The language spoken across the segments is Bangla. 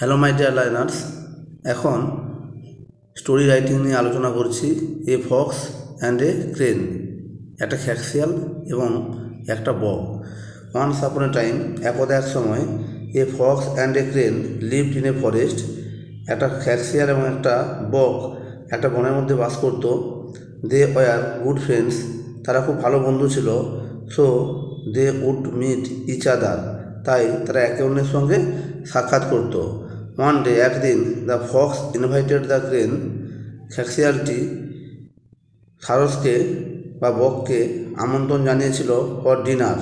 হ্যালো মাই ডিয়ার লার্নার্স, এখন স্টোরি রাইটিং নিয়ে আলোচনা করছি। A fox and a crane, একটা খ্যাক্সিয়াল এবং একটা বক। ওয়ান্স আপন এ টাইম, একদা এক সময়, a fox and a crane lived in a forest. একটা খ্যাক্সিয়াল এবং একটা বক একটা বনের মধ্যে বাস করত। দে ওয়ার গুড ফ্রেন্ডস, তারা খুব ভালো বন্ধু ছিল। So they would meet each other, তাই তারা একে অন্যের সঙ্গে সাক্ষাৎ করত। ওয়ান ডে, একদিন, the fox invited the crane, খ্যাক্সিয়ালটি সারসকে বা বককে আমন্ত্রণ জানিয়েছিল ফর ডিনার,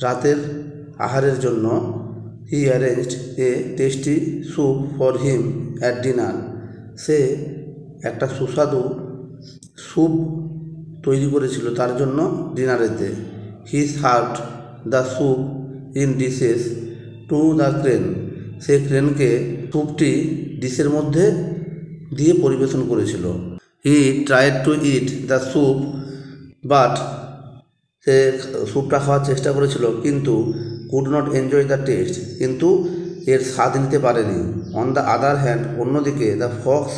রাতের আহারের জন্য। He arranged a tasty soup for him at dinner, সে একটা সুস্বাদু স্যুপ তৈরি করেছিল তার জন্য ডিনারেতে। He served the soup in dishes to the crane, সে ক্রেনকে স্যুপটি ডিশের মধ্যে দিয়ে পরিবেশন করেছিল। He tried to eat the soup, but সে স্যুপটা খাওয়ার চেষ্টা করেছিল কিন্তু could not enjoy the taste, কিন্তু এর স্বাদ নিতে পারেনি। অন দ্য আদার হ্যান্ড, অন্যদিকে, the fox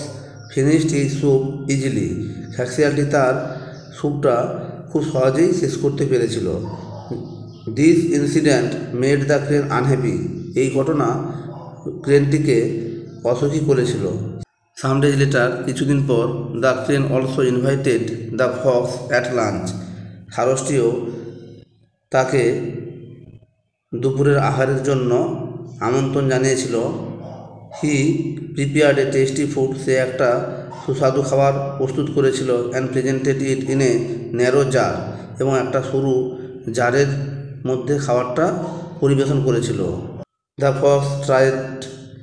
finished he soup easily, খ্যাক্সিয়ালটি তার স্যুপটা খুব সহজেই শেষ করতে পেরেছিল। This incident made the crane unhappy, এই ঘটনা ক্রেনটিকে অসুখী করেছিল। সাম ডেজ লেটার, কিছুদিন পর, the crane also invited the fox at lunch, সারসটিও তাকে দুপুরের আহারের জন্য আমন্ত্রণ জানিয়েছিল। He prepared a tasty food, সে একটা সুস্বাদু খাবার প্রস্তুত করেছিল। And presented it in a narrow jar, এবং একটা সরু জারের মধ্যে খাবারটা পরিবেশন করেছিল। The fox tried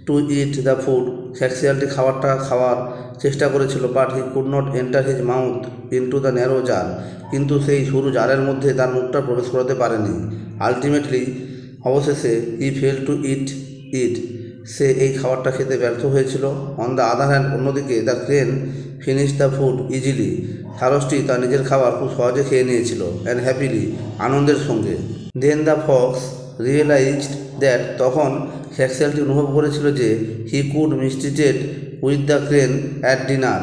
to eat the food, খ্যাক্সিয়ালটি খাবারটা খাওয়ার চেষ্টা করেছিল। But he could not enter his mouth into the narrow jar, কিন্তু সেই সরু জারের মধ্যে তার মুখটা প্রবেশ করাতে পারেনি। আলটিমেটলি, অবশেষে, হি ফেল টু ইট, সে এই খাবারটা খেতে ব্যর্থ হয়েছিল। অন দ্য আদার হ্যান্ড, অন্যদিকে, the crane finish the food easily, সারসটি তার নিজের খাবার খুব সহজে খেয়ে নিয়েছিল। অ্যান্ড হ্যাপিলি, আনন্দের সঙ্গে। Then the fox realized that, তখন খ্যাক্সিয়ালটি অনুভব করেছিল যে, he could mistreated with the crane at dinner,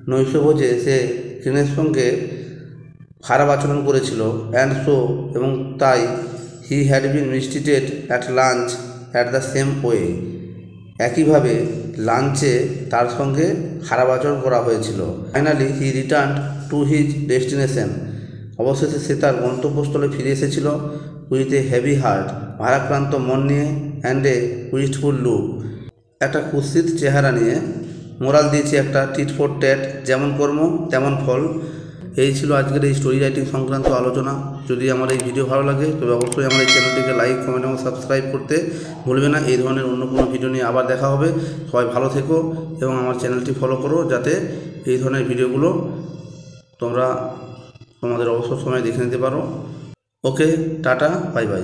নৈশভোজে সে ক্রেনের সঙ্গে খারাপ আচরণ করেছিল। অ্যান্ড সো, এবং তাই, he had been mistreated at lunch at the same way, একইভাবে লাঞ্চে তার সঙ্গে খারাপ আচরণ করা হয়েছিল। Finally he return to his destination, অবশেষে সে তার গন্তব্যস্থলে ফিরে এসেছিল। উইথ এ হেভি হার্ট, ভারাক্রান্ত মন নিয়ে। অ্যান্ড এ উইস্টফুল লুক, একটা কুৎসিত চেহারা নিয়ে। মোরাল দিয়েছি একটা, টিট ফর ট্যাট, যেমন কর্ম তেমন ফল। এই ছিল আজকের এই স্টোরি রাইটিং সংক্রান্ত আলোচনা। যদি আমার এই ভিডিও ভালো লাগে তবে অবশ্যই আমার এই চ্যানেলটিকে লাইক, কমেন্ট এবং সাবস্ক্রাইব করতে ভুলবে না। এই ধরনের অন্য কোনো ভিডিও নিয়ে আবার দেখা হবে। সবাই ভালো থেকো এবং আমার চ্যানেলটি ফলো করো, যাতে এই ধরনের ভিডিওগুলো তোমরা তোমাদের অবসর সময় দেখে নিতে পারো। ওকে, টাটা, বাই বাই।